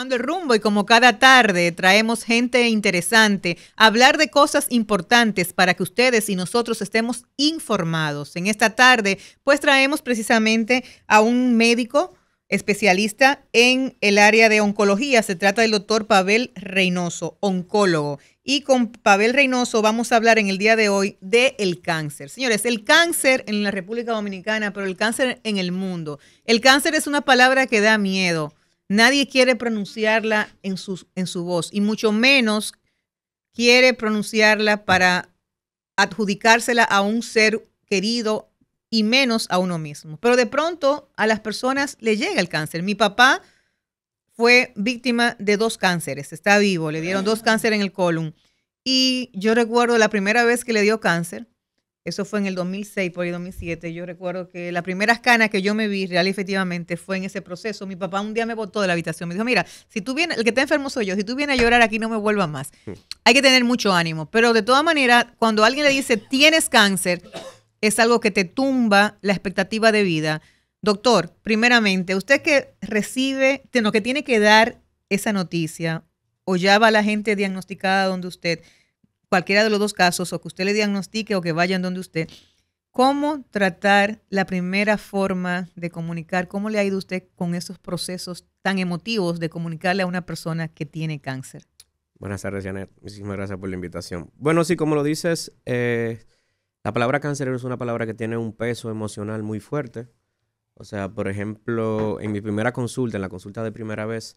tomando el rumbo y como cada tarde traemos gente interesante a hablar de cosas importantes para que ustedes y nosotros estemos informados. En esta tarde, pues traemos precisamente a un médico especialista en el área de oncología. Se trata del doctor Pavel Reynoso, oncólogo. Y con Pavel Reynoso vamos a hablar en el día de hoy del cáncer. Señores, el cáncer en la República Dominicana, pero el cáncer en el mundo. El cáncer es una palabra que da miedo. Nadie quiere pronunciarla en su voz y mucho menos quiere pronunciarla para adjudicársela a un ser querido y menos a uno mismo. Pero de pronto a las personas le llega el cáncer. Mi papá fue víctima de 2 cánceres, está vivo, le dieron 2 cánceres en el colon. Y yo recuerdo la primera vez que le dio cáncer, eso fue en el 2006, por el 2007, yo recuerdo que la primera cana que yo me vi real y efectivamente fue en ese proceso. Mi papá un día me botó de la habitación, me dijo, mira, si tú vienes, el que está enfermo soy yo, si tú vienes a llorar aquí no me vuelvas más. Hay que tener mucho ánimo, pero de todas maneras, cuando alguien le dice, tienes cáncer, es algo que te tumba la expectativa de vida. Doctor, primeramente, usted que recibe, que tiene que dar esa noticia, o ya va la gente diagnosticada donde usted, cualquiera de los 2 casos, o que usted le diagnostique o que vayan donde usted, ¿cómo tratar la primera forma de comunicar? ¿Cómo le ha ido usted con esos procesos tan emotivos de comunicarle a una persona que tiene cáncer? Buenas tardes, Janet. Muchísimas gracias por la invitación. Bueno, sí, como lo dices, la palabra cáncer es una palabra que tiene un peso emocional muy fuerte. O sea, por ejemplo, en mi primera consulta, en la consulta de primera vez,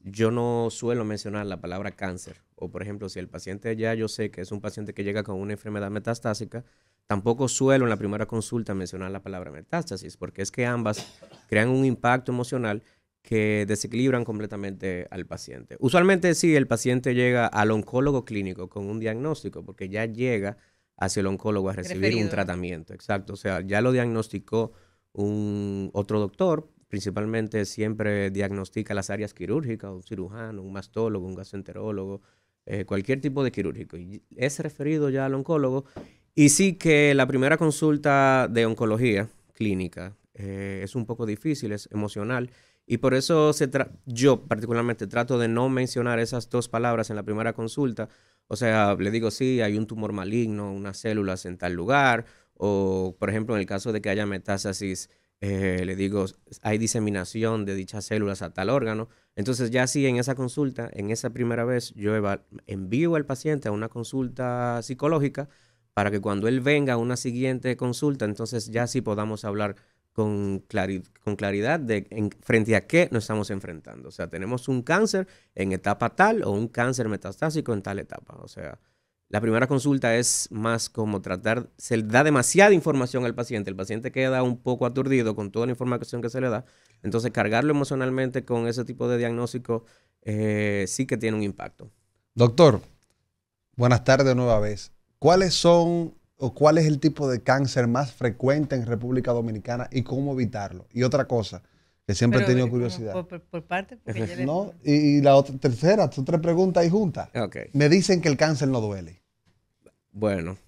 yo no suelo mencionar la palabra cáncer. O, por ejemplo, si el paciente ya yo sé que es un paciente que llega con una enfermedad metastásica, tampoco suelo en la primera consulta mencionar la palabra metástasis, porque es que ambas crean un impacto emocional que desequilibran completamente al paciente. Usualmente sí, el paciente llega al oncólogo clínico con un diagnóstico, porque ya llega hacia el oncólogo a recibir un tratamiento. Exacto, o sea, ya lo diagnosticó otro doctor. Principalmente siempre diagnostica las áreas quirúrgicas, un cirujano, un mastólogo, un gastroenterólogo, cualquier tipo de quirúrgico. Y es referido ya al oncólogo. Y sí que la primera consulta de oncología clínica es un poco difícil, es emocional. Y por eso yo particularmente trato de no mencionar esas 2 palabras en la primera consulta. O sea, le digo, sí, hay un tumor maligno, unas células en tal lugar. O, por ejemplo, en el caso de que haya metástasis, le digo, hay diseminación de dichas células a tal órgano. Entonces ya sí, en esa consulta, en esa primera vez, yo envío al paciente a una consulta psicológica para que cuando él venga a una siguiente consulta, entonces ya sí podamos hablar con claridad frente a qué nos estamos enfrentando. O sea, tenemos un cáncer en etapa tal o un cáncer metastásico en tal etapa. O sea, la primera consulta es más como se da demasiada información al paciente. El paciente queda un poco aturdido con toda la información que se le da. Entonces, cargarlo emocionalmente con ese tipo de diagnóstico sí que tiene un impacto. Doctor, buenas tardes nueva vez. ¿Cuáles son o cuál es el tipo de cáncer más frecuente en República Dominicana y cómo evitarlo? Y otra cosa, que siempre he tenido curiosidad. Por parte, porque no, y la otra, tercera, son 3 preguntas ahí juntas. Okay. Me dicen que el cáncer no duele. Bueno,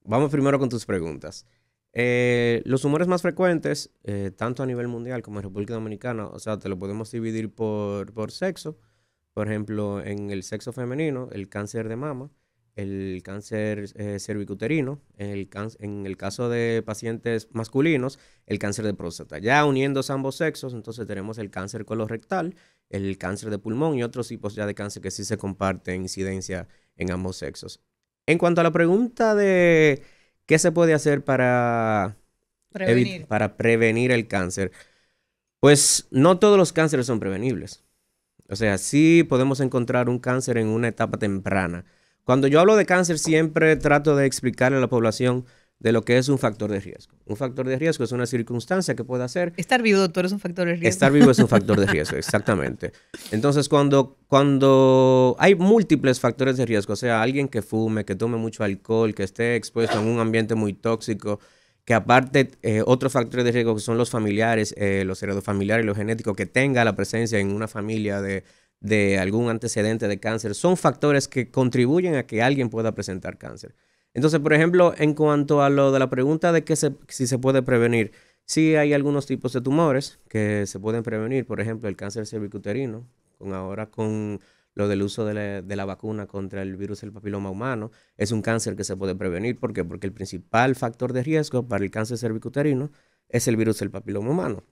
vamos primero con tus preguntas. Los tumores más frecuentes, tanto a nivel mundial como en República Dominicana, o sea, te lo podemos dividir por sexo. Por ejemplo, en el sexo femenino, el cáncer de mama, el cáncer cervicuterino, en el caso de pacientes masculinos, el cáncer de próstata. Ya uniéndose ambos sexos, entonces tenemos el cáncer colorectal, el cáncer de pulmón y otros tipos ya de cáncer que sí se comparten incidencia en ambos sexos. En cuanto a la pregunta de qué se puede hacer para prevenir el cáncer, pues no todos los cánceres son prevenibles. O sea, sí podemos encontrar un cáncer en una etapa temprana. Cuando yo hablo de cáncer, siempre trato de explicarle a la población de lo que es un factor de riesgo. Un factor de riesgo es una circunstancia que puede hacer. Estar vivo, doctor, es un factor de riesgo. Estar vivo es un factor de riesgo, exactamente. Entonces, cuando hay múltiples factores de riesgo, o sea, alguien que fume, que tome mucho alcohol, que esté expuesto a un ambiente muy tóxico, que aparte otros factores de riesgo que son los familiares, los heredofamiliares y los genéticos, que tenga la presencia en una familia de algún antecedente de cáncer, son factores que contribuyen a que alguien pueda presentar cáncer. Entonces, por ejemplo, en cuanto a lo de la pregunta de si se puede prevenir, sí hay algunos tipos de tumores que se pueden prevenir, por ejemplo, el cáncer cervicuterino, ahora con lo del uso de la vacuna contra el virus del papiloma humano. Es un cáncer que se puede prevenir. ¿Por qué? Porque el principal factor de riesgo para el cáncer cervicuterino es el virus del papiloma humano.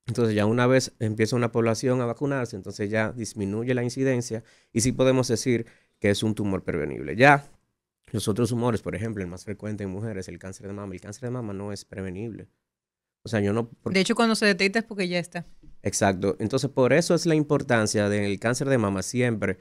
Entonces ya una vez empieza una población a vacunarse, entonces ya disminuye la incidencia y sí podemos decir que es un tumor prevenible. Ya los otros tumores, por ejemplo, el más frecuente en mujeres, el cáncer de mama. El cáncer de mama no es prevenible. O sea, yo no... De hecho, cuando se detecta es porque ya está. Exacto. Entonces, por eso es la importancia del cáncer de mama siempre.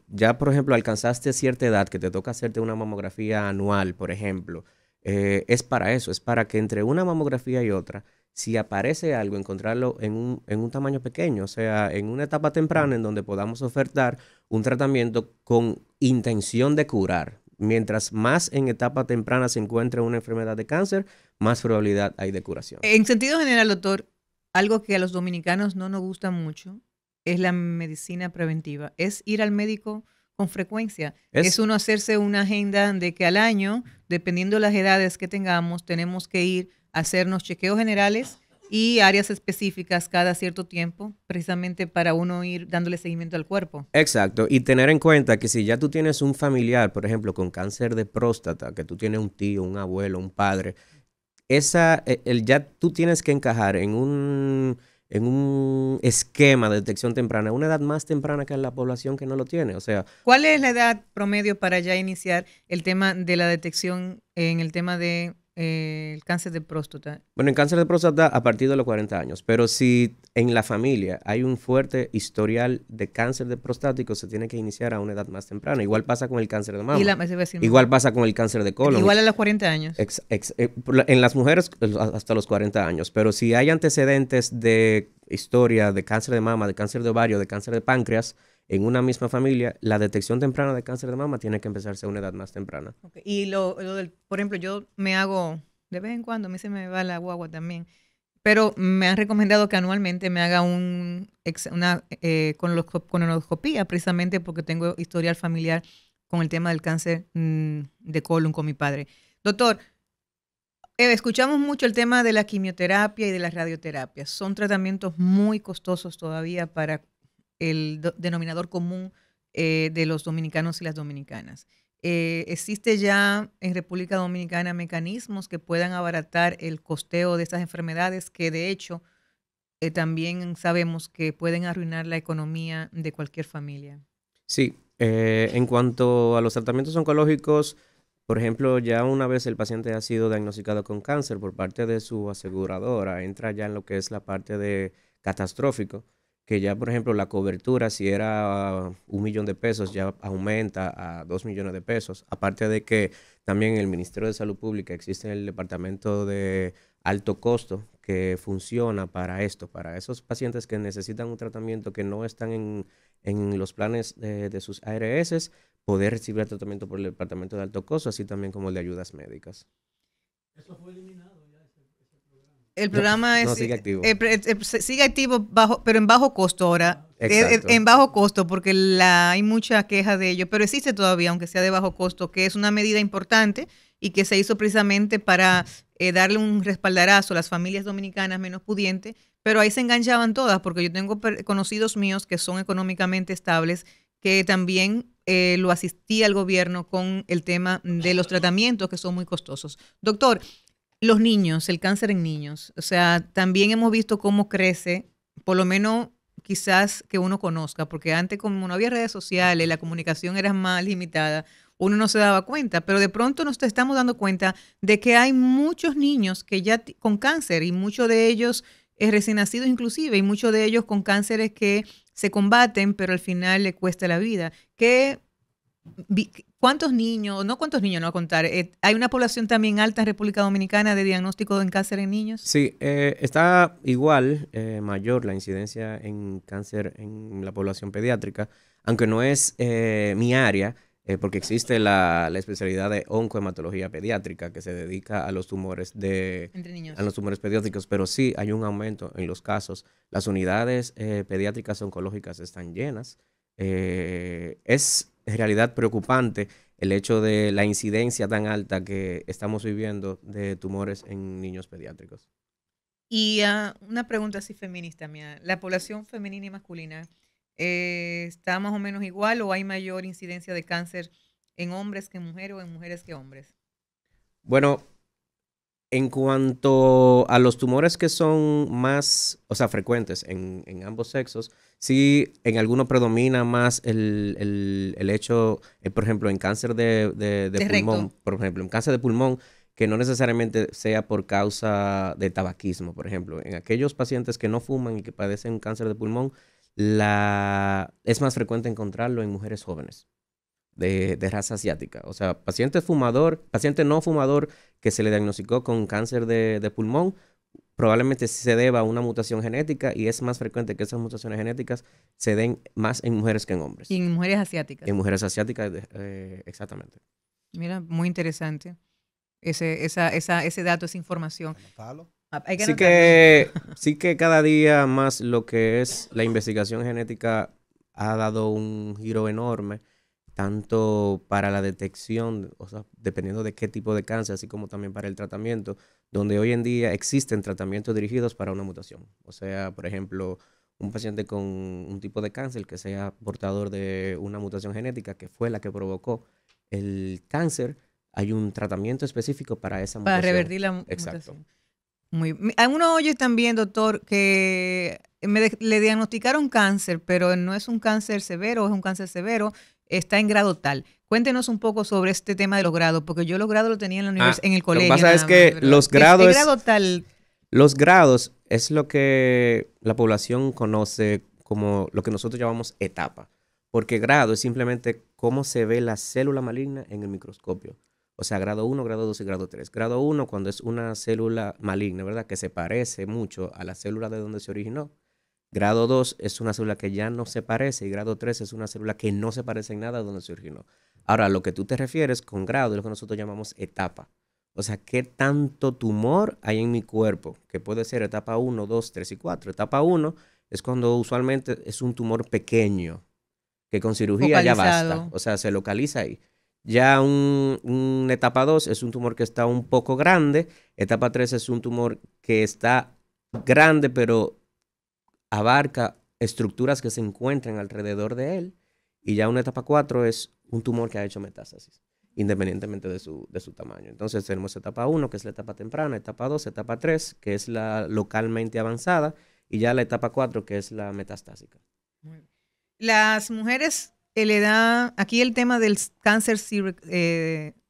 Ya, por ejemplo, alcanzaste cierta edad que te toca hacerte una mamografía anual, por ejemplo. Es para eso, es para que entre una mamografía y otra, si aparece algo, encontrarlo en un tamaño pequeño, o sea, en una etapa temprana en donde podamos ofertar un tratamiento con intención de curar. Mientras más en etapa temprana se encuentre una enfermedad de cáncer, más probabilidad hay de curación. En sentido general, doctor, algo que a los dominicanos no nos gusta mucho es la medicina preventiva. Es ir al médico con frecuencia. Es uno hacerse una agenda de que al año, dependiendo de las edades que tengamos, tenemos que ir a hacernos chequeos generales y áreas específicas cada cierto tiempo, precisamente para uno ir dándole seguimiento al cuerpo. Exacto, y tener en cuenta que si ya tú tienes un familiar, por ejemplo, con cáncer de próstata, que tú tienes un tío, un abuelo, un padre, ya tú tienes que encajar en un esquema de detección temprana, una edad más temprana que la población que no lo tiene. O sea, ¿cuál es la edad promedio para ya iniciar el tema de la detección en el tema de el cáncer de próstata? Bueno, en cáncer de próstata a partir de los 40 años, pero si en la familia hay un fuerte historial de cáncer de prostático, se tiene que iniciar a una edad más temprana. Igual pasa con el cáncer de mama. Igual pasa con el cáncer de colon. Igual a los 40 años. En las mujeres hasta los 40 años, pero si hay antecedentes de historia de cáncer de mama, de cáncer de ovario, de cáncer de páncreas, en una misma familia, la detección temprana de cáncer de mama tiene que empezarse a una edad más temprana. Okay. Y por ejemplo, yo me hago, de vez en cuando, a mí se me va la guagua también, pero me han recomendado que anualmente me haga una colonoscopía, precisamente porque tengo historial familiar con el tema del cáncer de colon con mi padre. Doctor, escuchamos mucho el tema de la quimioterapia y de la radioterapia. Son tratamientos muy costosos todavía para el denominador común de los dominicanos y las dominicanas. ¿Existe ya en República Dominicana mecanismos que puedan abaratar el costeo de estas enfermedades que de hecho también sabemos que pueden arruinar la economía de cualquier familia? Sí, en cuanto a los tratamientos oncológicos, por ejemplo, ya una vez el paciente ha sido diagnosticado con cáncer por parte de su aseguradora, entra ya en lo que es la parte de catastrófico, que ya, por ejemplo, la cobertura, si era 1 millón de pesos, ya aumenta a 2 millones de pesos. Aparte de que también en el Ministerio de Salud Pública existe el departamento de alto costo que funciona para esto, para esos pacientes que necesitan un tratamiento que no están en los planes de sus ARS, poder recibir tratamiento por el departamento de alto costo, así también como el de ayudas médicas. Eso fue eliminado. El programa sigue activo. Sigue activo, pero en bajo costo ahora. Exacto. En bajo costo, porque hay mucha queja de ello, pero existe todavía, aunque sea de bajo costo, que es una medida importante y que se hizo precisamente para darle un respaldarazo a las familias dominicanas menos pudientes, pero ahí se enganchaban todas, porque yo tengo conocidos míos que son económicamente estables, que también lo asistía el gobierno con el tema de los tratamientos que son muy costosos. Doctor, los niños, el cáncer en niños, o sea, también hemos visto cómo crece, por lo menos quizás que uno conozca, porque antes como no había redes sociales, la comunicación era más limitada, uno no se daba cuenta, pero de pronto nos estamos dando cuenta de que hay muchos niños que ya con cáncer y muchos de ellos recién nacidos inclusive, y muchos de ellos con cánceres que se combaten, pero al final le cuesta la vida. ¿Cuántos niños, no cuántos niños, no a contar, hay una población también alta en República Dominicana de diagnóstico en cáncer en niños? Sí, está igual, mayor la incidencia en cáncer en la población pediátrica, aunque no es mi área, porque existe la especialidad de oncohematología pediátrica que se dedica a los tumores entre niños. a los tumores pediátricos, pero sí hay un aumento en los casos. Las unidades pediátricas oncológicas están llenas. Es en realidad preocupante el hecho de la incidencia tan alta que estamos viviendo de tumores en niños pediátricos. Y una pregunta así feminista mía. ¿La población femenina y masculina está más o menos igual o hay mayor incidencia de cáncer en hombres que en mujeres o en mujeres que hombres? Bueno, en cuanto a los tumores que son más, o sea, frecuentes en ambos sexos, sí, en algunos predomina más el hecho, por ejemplo, en cáncer de De pulmón, recto. por ejemplo, en cáncer de pulmón, que no necesariamente sea por causa de tabaquismo, por ejemplo. En aquellos pacientes que no fuman y que padecen cáncer de pulmón, es más frecuente encontrarlo en mujeres jóvenes de raza asiática. O sea, paciente no fumador que se le diagnosticó con cáncer de pulmón, probablemente se deba a una mutación genética y es más frecuente que esas mutaciones genéticas se den más en mujeres que en Y hombres. en mujeres asiáticas. En mujeres asiáticas, exactamente. Mira, muy interesante ese dato, esa información. Anotalo. Hay que Sí anotarlo. sí que cada día más lo que es la investigación genética ha dado un giro enorme, tanto para la detección, o sea, dependiendo de qué tipo de cáncer, así como también para el tratamiento, donde hoy en día existen tratamientos dirigidos para una mutación. O sea, por ejemplo, un paciente con un tipo de cáncer que sea portador de una mutación genética que fue la que provocó el cáncer, hay un tratamiento específico para esa Para mutación. revertir la Exacto. mutación. A uno oye también, doctor, que le diagnosticaron cáncer, pero no es un cáncer severo, es un cáncer severo, está en grado tal. Cuéntenos un poco sobre este tema de los grados, porque yo los grados los tenía en la en el Lo que colegio pasa es nada más, que pero el grado tal, los grados es lo que la población conoce como lo que nosotros llamamos etapa, porque grado es simplemente cómo se ve la célula maligna en el microscopio. O sea, grado 1, grado 2 y grado 3. Grado 1 cuando es una célula maligna, ¿verdad? Que se parece mucho a la célula de donde se originó. Grado 2 es una célula que ya no se parece y grado 3 es una célula que no se parece en nada a donde se originó. Ahora, lo que tú te refieres con grado es lo que nosotros llamamos etapa. O sea, ¿qué tanto tumor hay en mi cuerpo? Que puede ser etapa 1, 2, 3 y 4. Etapa 1 es cuando usualmente es un tumor pequeño, que con cirugía ya basta. focalizado. O sea, se localiza ahí. Ya un etapa 2 es un tumor que está un poco grande. Etapa 3 es un tumor que está grande, pero abarca estructuras que se encuentran alrededor de él. Y ya una etapa 4 es un tumor que ha hecho metástasis, independientemente de su tamaño. Entonces tenemos etapa 1, que es la etapa temprana, etapa 2, etapa 3, que es la localmente avanzada, y ya la etapa 4, que es la metastásica. Las mujeres le da, aquí el tema del cáncer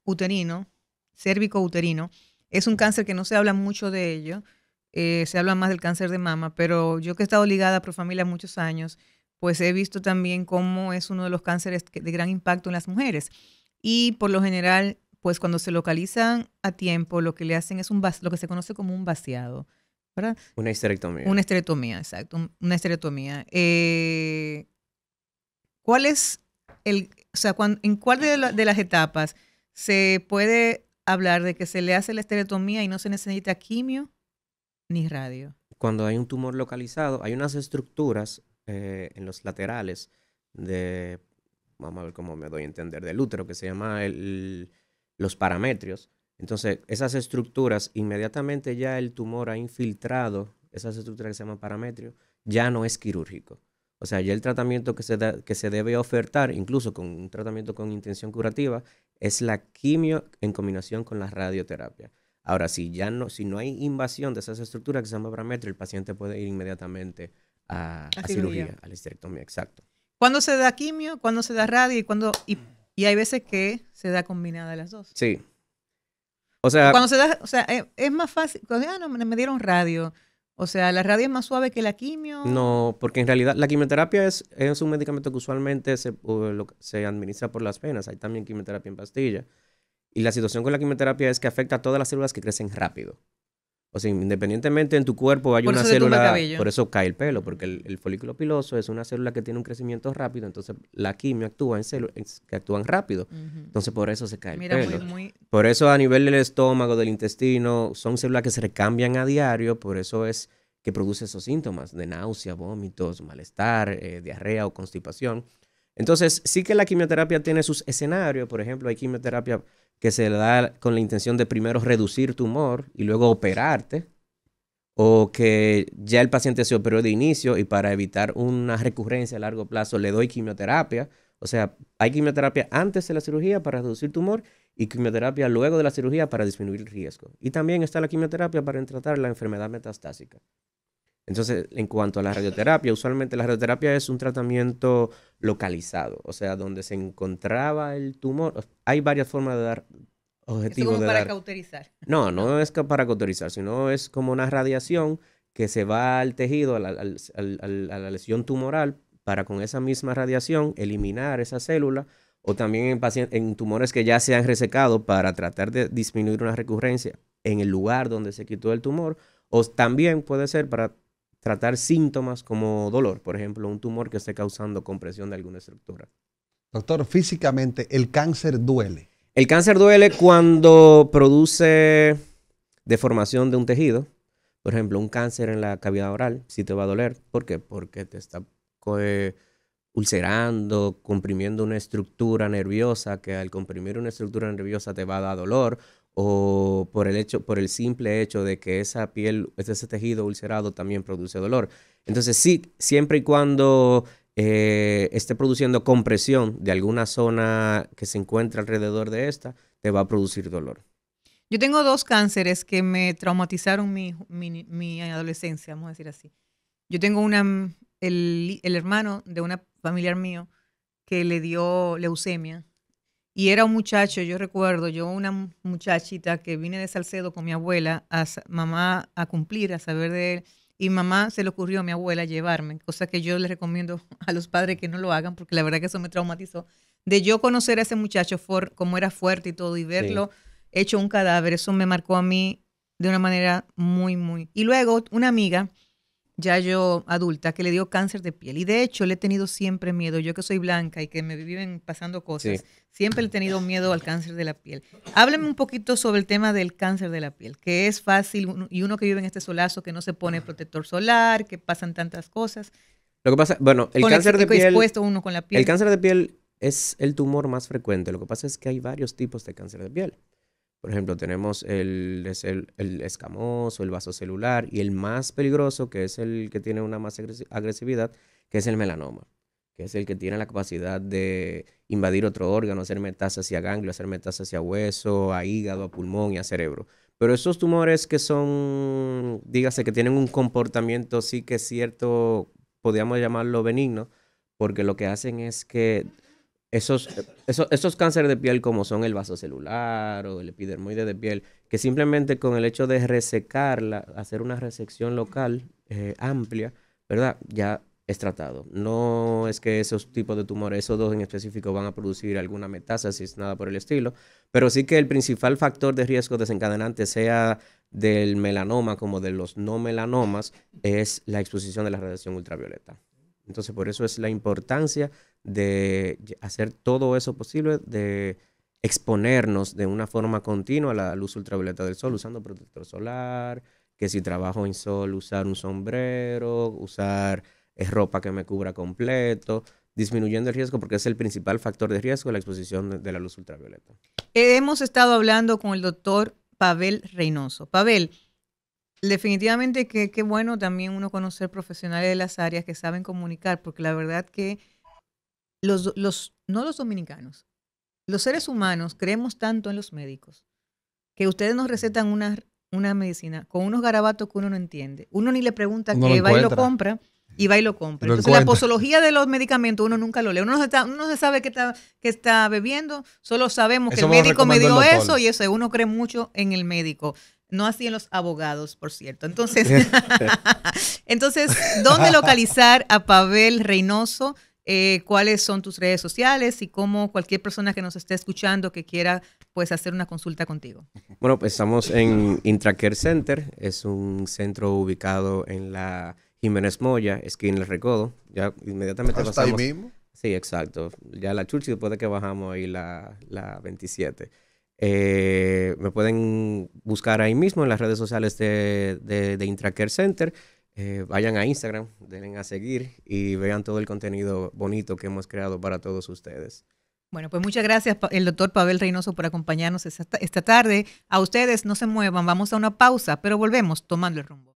uterino, cérvico-uterino, es un cáncer que no se habla mucho de ello, se habla más del cáncer de mama, pero yo que he estado ligada a Profamilia muchos años, pues he visto también cómo es uno de los cánceres de gran impacto en las mujeres. Y por lo general, pues cuando se localizan a tiempo, lo que le hacen es lo que se conoce como un vaciado, ¿verdad? Una histerectomía. Una esterectomía, exacto, una esterectomía. ¿Cuál es o sea, en cuál de las etapas se puede hablar de que se le hace la esterectomía y no se necesita quimio ni radio? Cuando hay un tumor localizado, hay unas estructuras en los laterales vamos a ver cómo me doy a entender, del útero, que se llama los parametrios. Entonces, esas estructuras, inmediatamente ya el tumor ha infiltrado esas estructuras que se llaman parametrios, ya no es quirúrgico. O sea, ya el tratamiento que se debe ofertar, incluso con un tratamiento con intención curativa, es la quimio en combinación con la radioterapia. Ahora, si no hay invasión de esas estructuras que se llama parametrio, el paciente puede ir inmediatamente a cirugía, a la histerectomía, exacto. ¿Cuándo se da quimio? ¿Cuándo se da radio? Y hay veces que se da combinada las dos. Sí. O sea, Cuando se da, o sea, es más fácil. No, me dieron radio. O sea, la radio es más suave que la quimio. no, porque en realidad la quimioterapia es un medicamento que usualmente se administra por las venas. Hay también quimioterapia en pastilla. Y la situación con la quimioterapia es que afecta a todas las células que crecen rápido. O sea, independientemente en tu cuerpo hay Por una eso se tumba el célula, cabello. por eso cae el pelo, porque el folículo piloso es una célula que tiene un crecimiento rápido, entonces la quimio actúa en células que actúan rápido. Ujú. Entonces por eso se cae el Mira, pelo. muy. Por eso a nivel del estómago, del intestino, son células que se recambian a diario, por eso es que produce esos síntomas de náusea, vómitos, malestar, diarrea o constipación. Entonces, sí que la quimioterapia tiene sus escenarios. Por ejemplo, hay quimioterapia que se da con la intención de primero reducir tumor y luego operarte. o que ya el paciente se operó de inicio y para evitar una recurrencia a largo plazo le doy quimioterapia. O sea, hay quimioterapia antes de la cirugía para reducir tumor y quimioterapia luego de la cirugía para disminuir el riesgo. Y también está la quimioterapia para tratar la enfermedad metastásica. Entonces, en cuanto a la radioterapia, usualmente la radioterapia es un tratamiento localizado, o sea, donde se encontraba el tumor. Hay varias formas de dar Eso como para cauterizar. No, no es para cauterizar, sino es como una radiación que se va al tejido, a la lesión tumoral, para con esa misma radiación eliminar esa célula, o también en tumores que ya se han resecado para tratar de disminuir una recurrencia en el lugar donde se quitó el tumor, o también puede ser para tratar síntomas como dolor, por ejemplo, un tumor que esté causando compresión de alguna estructura. Doctor, físicamente, ¿el cáncer duele? El cáncer duele cuando produce deformación de un tejido. Por ejemplo, un cáncer en la cavidad oral sí te va a doler. ¿Por qué? Porque te está ulcerando, comprimiendo una estructura nerviosa, que al comprimir una estructura nerviosa te va a dar dolor, o por el simple hecho de que esa piel, ese tejido ulcerado también produce dolor. Entonces sí, siempre y cuando esté produciendo compresión de alguna zona que se encuentra alrededor de esta, te va a producir dolor. Yo tengo 2 cánceres que me traumatizaron mi adolescencia, vamos a decir así. Yo tengo el hermano de una familiar mío que le dio leucemia. Y era un muchacho, yo recuerdo, una muchachita que vine de Salcedo con mi abuela, mamá a cumplir, a saber de él. Y mamá se le ocurrió a mi abuela llevarme, cosa que yo les recomiendo a los padres que no lo hagan, porque la verdad que eso me traumatizó. De yo conocer a ese muchacho, cómo era fuerte y todo, y verlo hecho un cadáver, eso me marcó a mí de una manera muy, muy... Y luego una amiga, ya yo adulta, que le dio cáncer de piel. Y de hecho le he tenido siempre miedo, yo que soy blanca y que me viven pasando cosas, siempre le he tenido miedo al cáncer de la piel. Háblame un poquito sobre el tema del cáncer de la piel, que es fácil, y uno que vive en este solazo, que no se pone protector solar, que pasan tantas cosas. Lo que pasa, bueno, el cáncer de piel... expuesto uno con la piel. El cáncer de piel es el tumor más frecuente. Lo que pasa es que hay varios tipos de cáncer de piel. Por ejemplo, tenemos el escamoso, el vasocelular y el más peligroso, que es el que tiene una más agresividad, que es el melanoma, que es el que tiene la capacidad de invadir otro órgano, hacer metástasis a ganglio, hacer metástasis a hueso, a hígado, a pulmón y a cerebro. Pero esos tumores que son, dígase, que tienen un comportamiento sí que es cierto, podríamos llamarlo benigno, porque lo que hacen es que esos cánceres de piel como son el vasocelular o el epidermoide de piel, que simplemente con el hecho de resecarla, hacer una resección local amplia, ¿verdad? Ya es tratado. No es que esos tipos de tumores, esos 2 en específico, van a producir alguna metástasis, nada por el estilo, pero sí que el principal factor de riesgo desencadenante, sea del melanoma como de los no melanomas, es la exposición de la radiación ultravioleta. Entonces, por eso es la importancia de hacer todo eso posible, de exponernos de una forma continua a la luz ultravioleta del sol, usando protector solar, que si trabajo en sol, usar un sombrero, usar ropa que me cubra completo, disminuyendo el riesgo, porque es el principal factor de riesgo, la exposición de la luz ultravioleta. Hemos estado hablando con el doctor Pavel Reynoso. Pavel, definitivamente qué bueno también uno conocer profesionales de las áreas que saben comunicar, porque la verdad que no los dominicanos, los seres humanos creemos tanto en los médicos que ustedes nos recetan una medicina con unos garabatos que uno no entiende. Uno ni le pregunta qué, va y lo compra. Entonces la posología de los medicamentos uno nunca lo lee. Uno no se sabe qué está bebiendo, solo sabemos que el médico me dio eso y eso. Uno cree mucho en el médico. No así en los abogados, por cierto. Entonces, ¿dónde localizar a Pavel Reynoso? ¿Cuáles son tus redes sociales y cómo cualquier persona que nos esté escuchando que quiera pues hacer una consulta contigo? Bueno, pues estamos en Intracare Center. Es un centro ubicado en la Jiménez Moya, esquina El Recodo. Ya inmediatamente ¿Hasta pasamos. ahí mismo? Sí, exacto. Ya la Churchill, después de que bajamos ahí la 27. Me pueden buscar ahí mismo en las redes sociales de Intracare Center. Vayan a Instagram, denle a seguir y vean todo el contenido bonito que hemos creado para todos ustedes. Bueno, pues muchas gracias, el doctor Pavel Reynoso, por acompañarnos esta tarde. A ustedes no se muevan, vamos a una pausa, pero volvemos tomando el rumbo.